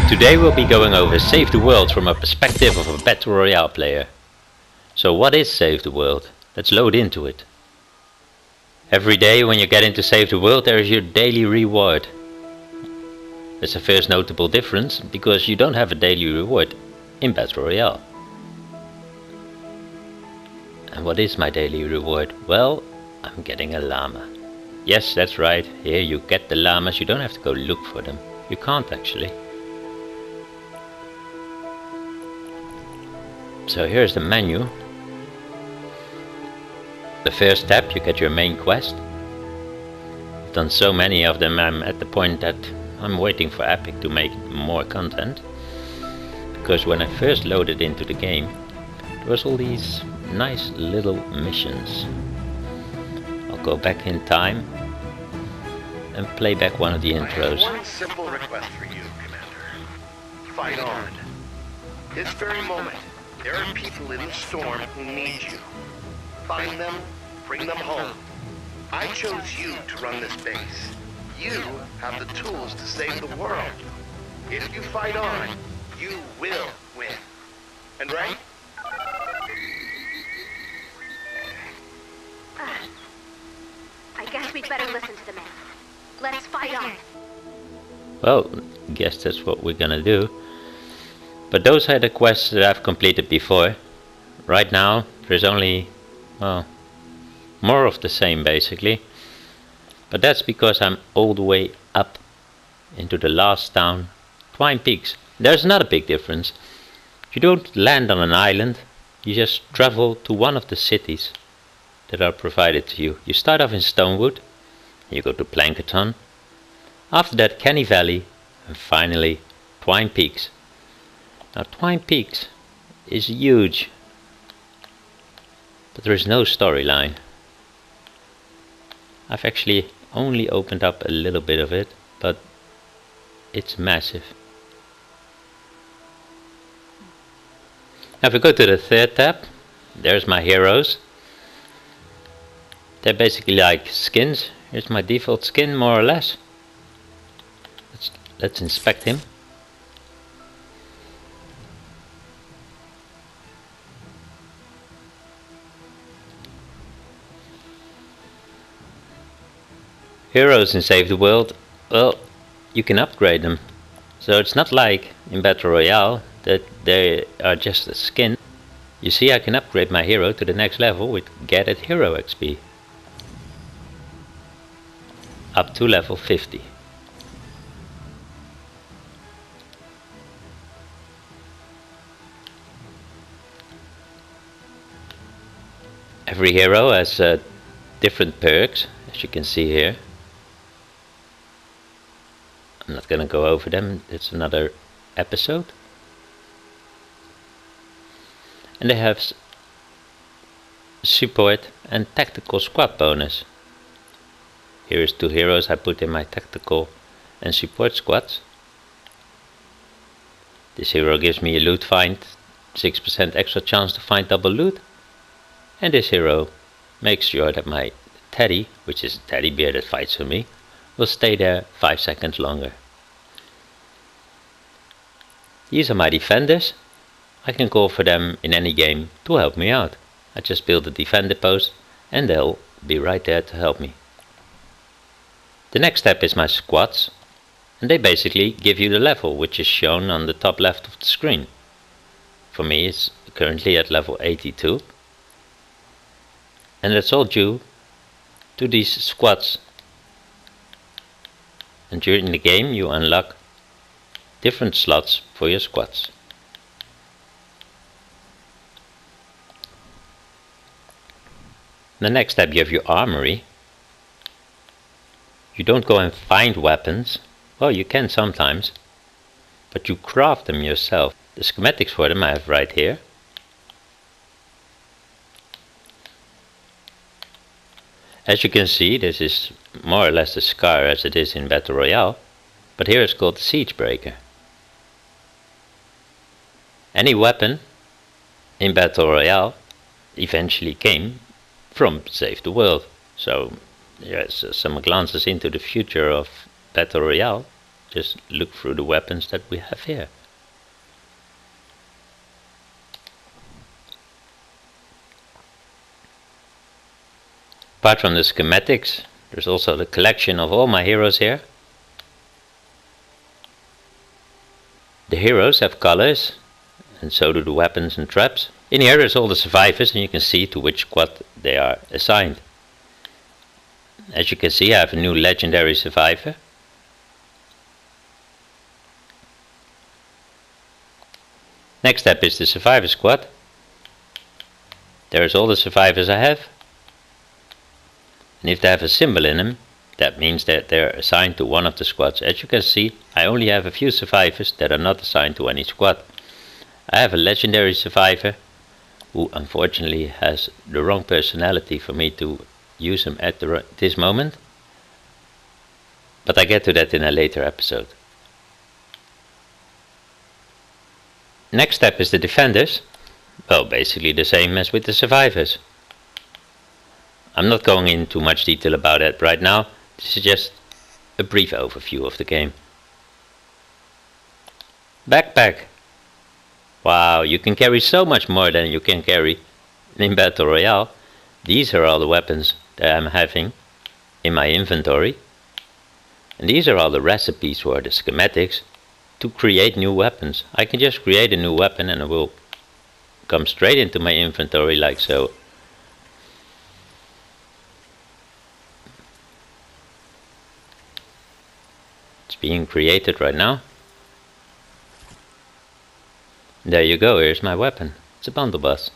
Today we'll be going over Save the World from a perspective of a Battle Royale player. So what is Save the World? Let's load into it. Every day when you get into Save the World there is your daily reward. That's the first notable difference, because you don't have a daily reward in Battle Royale. And what is my daily reward? Well, I'm getting a llama. Yes, that's right, here you get the llamas, you don't have to go look for them. You can't actually. So here's the menu. The first tab, you get your main quest. I've done so many of them, I'm at the point that I'm waiting for Epic to make more content. Because when I first loaded into the game, there was all these nice little missions. I'll go back in time and play back one of the intros. I have one simple request for you, Commander. Fight on. This very moment, there are people in the storm who need you. Find them, bring them home. I chose you to run this base. You have the tools to save the world. If you fight on, you will win. And right? I guess we'd better listen to the man. Let's fight on. Well, guess that's what we're gonna do. But those are the quests that I've completed before. Right now there's only, well, more of the same basically. But that's because I'm all the way up into the last town, Twine Peaks. There's another big difference. You don't land on an island, you just travel to one of the cities that are provided to you. You start off in Stonewood, you go to Plankerton, after that Kenny Valley, and finally Twine Peaks. Now Twine Peaks is huge, but there is no storyline. I've actually only opened up a little bit of it, but it's massive. Now if we go to the third tab, there's my heroes. They're basically like skins. Here's my default skin, more or less. Let's inspect him. Heroes in Save the World, well, you can upgrade them. So it's not like in Battle Royale that they are just a skin. You see, I can upgrade my hero to the next level with Get It Hero XP. Up to level 50. Every hero has different perks, as you can see here. I'm not gonna go over them, it's another episode. And they have support and tactical squad bonus. Here is 2 heroes I put in my tactical and support squads. This hero gives me a loot find, 6% extra chance to find double loot. And this hero makes sure that my teddy, which is a teddy bear that fights for me, will stay there 5 seconds longer. These are my defenders. I can call for them in any game to help me out. I just build a defender post and they'll be right there to help me. The next step is my squads, and they basically give you the level, which is shown on the top left of the screen. For me it's currently at level 82. And that's all due to these squads. And during the game you unlock different slots for your squads. The next step, you have your armory. You don't go and find weapons. Well, you can sometimes, but you craft them yourself. The schematics for them I have right here. As you can see, this is more or less the Scar as it is in Battle Royale, but here it's called the Siege Breaker. Any weapon in Battle Royale eventually came from Save the World. So yes, some glances into the future of Battle Royale. just look through the weapons that we have here. Apart from the schematics, there's also the collection of all my heroes here. The heroes have colors, and so do the weapons and traps. In here there's all the survivors, and you can see to which squad they are assigned. As you can see, I have a new legendary survivor. Next step is the survivor squad. There's all the survivors I have. And if they have a symbol in them, that means that they're assigned to one of the squads. As you can see, I only have a few survivors that are not assigned to any squad. I have a legendary survivor who unfortunately has the wrong personality for me to use him at this moment. But I get to that in a later episode. Next step is the defenders. Well, basically the same as with the survivors. I'm not going into much detail about that right now. This is just a brief overview of the game. Backpack. Wow, you can carry so much more than you can carry in Battle Royale. These are all the weapons that I'm having in my inventory. And these are all the recipes or the schematics to create new weapons. I can just create a new weapon and it will come straight into my inventory like so. It's being created right now. There you go, here's my weapon. It's a bundle bus.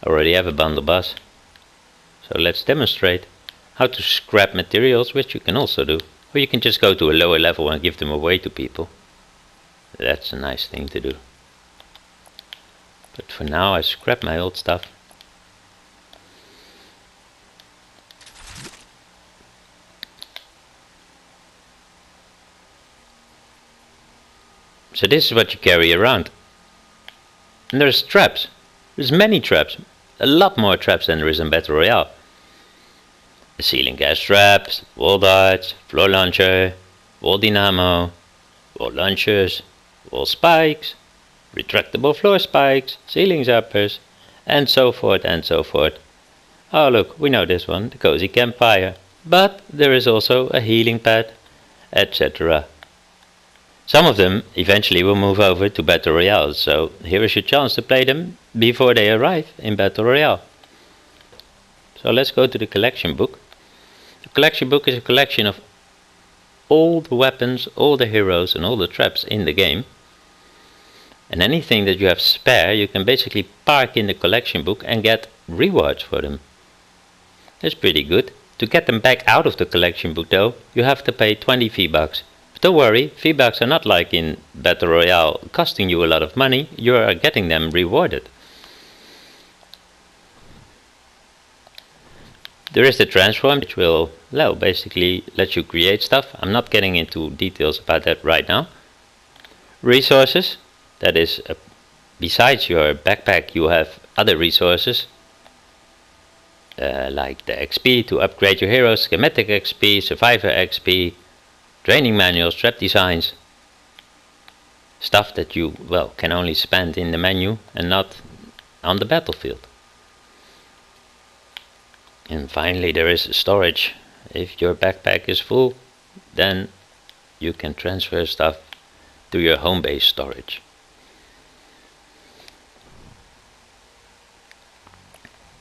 I already have a bundle bus. So let's demonstrate how to scrap materials, which you can also do. Or you can just go to a lower level and give them away to people. That's a nice thing to do. But for now I scrap my old stuff. So this is what you carry around. And there's traps. There's many traps. A lot more traps than there is in Battle Royale. Ceiling gas traps, wall darts, floor launcher, wall dynamo, wall launchers, wall spikes, retractable floor spikes, ceiling zappers, and so forth and so forth. Oh look, we know this one, the cozy campfire. But there is also a healing pad, etc. Some of them eventually will move over to Battle Royale, so here is your chance to play them before they arrive in Battle Royale. So let's go to the collection book. The collection book is a collection of all the weapons, all the heroes and all the traps in the game. And anything that you have spare you can basically park in the collection book and get rewards for them. That's pretty good. To get them back out of the collection book though, you have to pay 20 V-Bucks. Don't worry, V-Bucks are not like in Battle Royale costing you a lot of money, you are getting them rewarded. There is the transform, which will, well, basically let you create stuff. I'm not getting into details about that right now. Resources, that is, besides your backpack you have other resources. Like the XP to upgrade your heroes, schematic XP, survivor XP, training manuals, trap designs. Stuff that you, well, can only spend in the menu and not on the battlefield. And finally there is storage. If your backpack is full, then you can transfer stuff to your home base storage.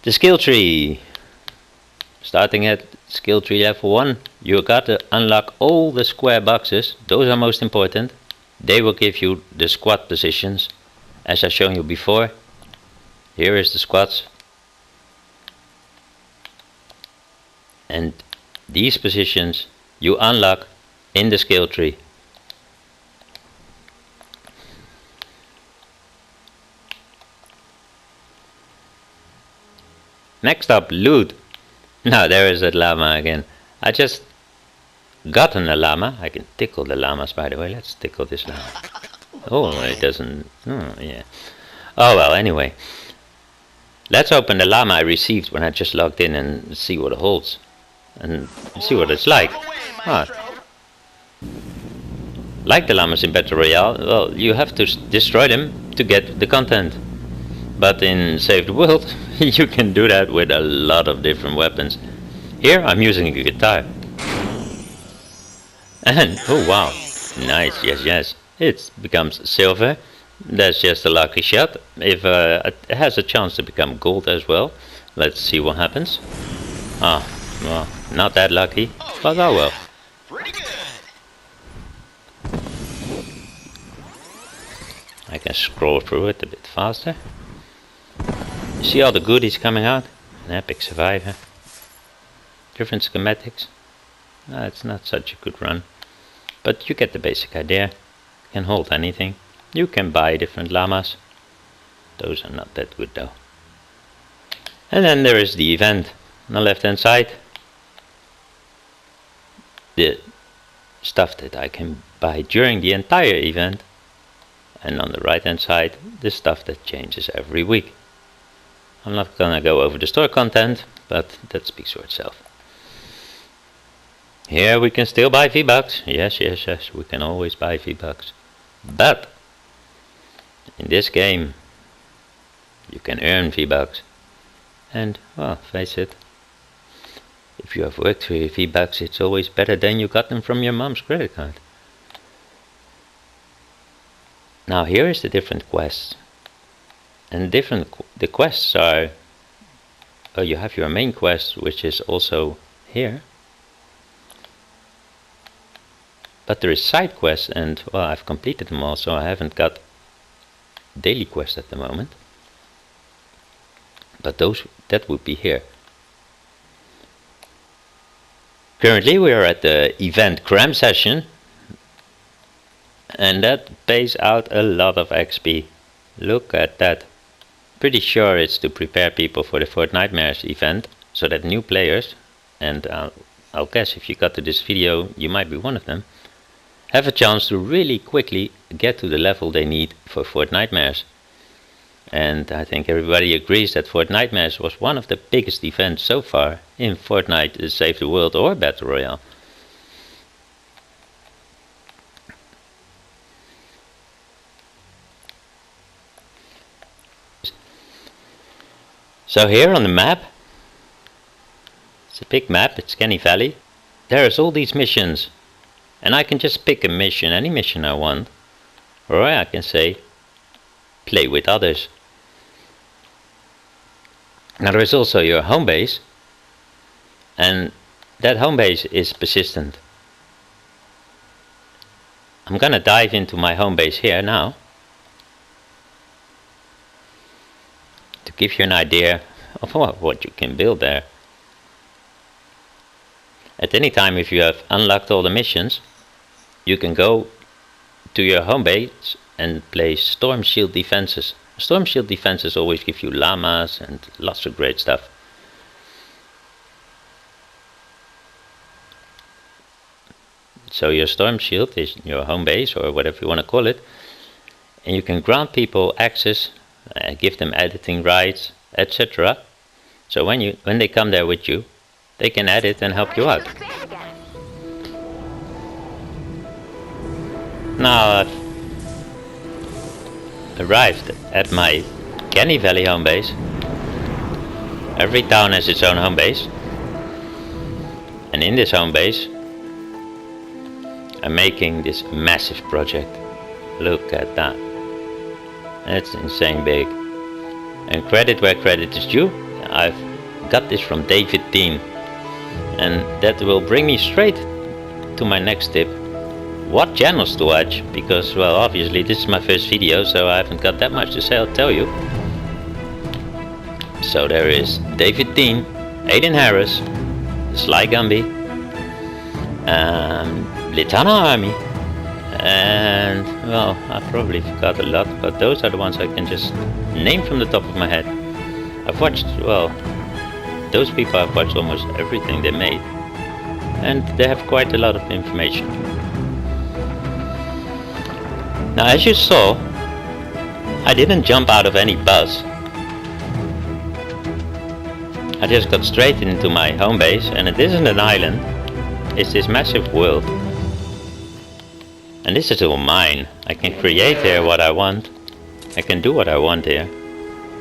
The skill tree. Starting at skill tree level 1, you got to unlock all the square boxes. Those are most important. They will give you the squad positions. As I've shown you before, here is the squads. And these positions you unlock in the skill tree. Next up, loot. Now there is that llama again. I just gotten a llama. I can tickle the llamas, by the way. Let's tickle this llama. Oh, it doesn't. Oh, yeah. Oh well, anyway. Let's open the llama I received when I just logged in and see what it holds. And see what it's like. Ah. Like the llamas in Battle Royale, well, you have to destroy them to get the content. But in Save the World, you can do that with a lot of different weapons. Here I'm using a guitar. And, oh wow, nice, yes, it becomes silver. That's just a lucky shot. If it has a chance to become gold as well. Let's see what happens. Ah, well, not that lucky, but oh well. Pretty good. I can scroll through it a bit faster. See all the goodies coming out? An epic survivor. Different schematics. It's not such a good run. But you get the basic idea. You can hold anything. You can buy different llamas. Those are not that good though. And then there is the event on the left hand side. The stuff that I can buy during the entire event. And on the right hand side, the stuff that changes every week. I'm not gonna go over the store content, but that speaks for itself. Here we can still buy V-Bucks. Yes, we can always buy V-Bucks. But in this game, you can earn V-Bucks. And, well, face it, if you have worked for your V-Bucks, it's always better than you got them from your mom's credit card. Now here is the different quests. And the quests are, you have your main quest, which is also here. But there is side quests, and well, I've completed them all, so I haven't got daily quests at the moment. But that would be here. Currently we are at the event cram session, and that pays out a lot of XP. Look at that. Pretty sure it's to prepare people for the Fortnitemares event, so that new players, and I'll guess if you got to this video you might be one of them, have a chance to really quickly get to the level they need for Fortnitemares. And I think everybody agrees that Fortnitemares was one of the biggest events so far in Fortnite Save the World or Battle Royale. So here on the map, it's a big map, it's Kenny Valley. There's all these missions, and I can just pick a mission, any mission I want, or I can say play with others. Now there is also your home base, and that home base is persistent. I'm gonna dive into my home base here now to give you an idea of what you can build there. At any time, if you have unlocked all the missions, you can go to your home base and place storm shield defenses. Storm shield defenses always give you llamas and lots of great stuff. So your storm shield is your home base, or whatever you want to call it, and you can grant people access, give them editing rights, etc. So when they come there with you, they can edit and help you out. Now I've arrived at my Kenny Valley home base. Every town has its own home base, and in this home base I'm making this massive project. Look at that. That's insane big. And credit where credit is due, I've got this from David Dean, and that will bring me straight to my next tip. What channels to watch, because well, obviously this is my first video, so I haven't got that much to say, I'll tell you. So there is David Dean, Aiden Harris, Sly Gumby, Litana Army, and well, I probably forgot a lot, but those are the ones I can just name from the top of my head. I've watched, well, those people I've watched almost everything they made, and they have quite a lot of information. Now as you saw, I didn't jump out of any bus. I just got straight into my home base, and it isn't an island, it's this massive world. And this is all mine. I can create here what I want. I can do what I want here.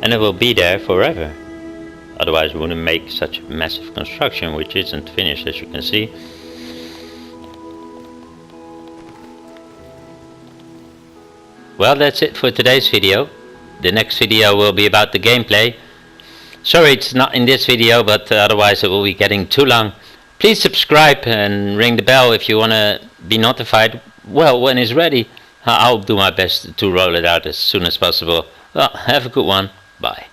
And it will be there forever. Otherwise it wouldn't make such a massive construction, which isn't finished, as you can see. Well, that's it for today's video. The next video will be about the gameplay. Sorry it's not in this video, but otherwise it will be getting too long. Please subscribe and ring the bell if you want to be notified. Well, when it's ready, I'll do my best to roll it out as soon as possible. Well, have a good one. Bye.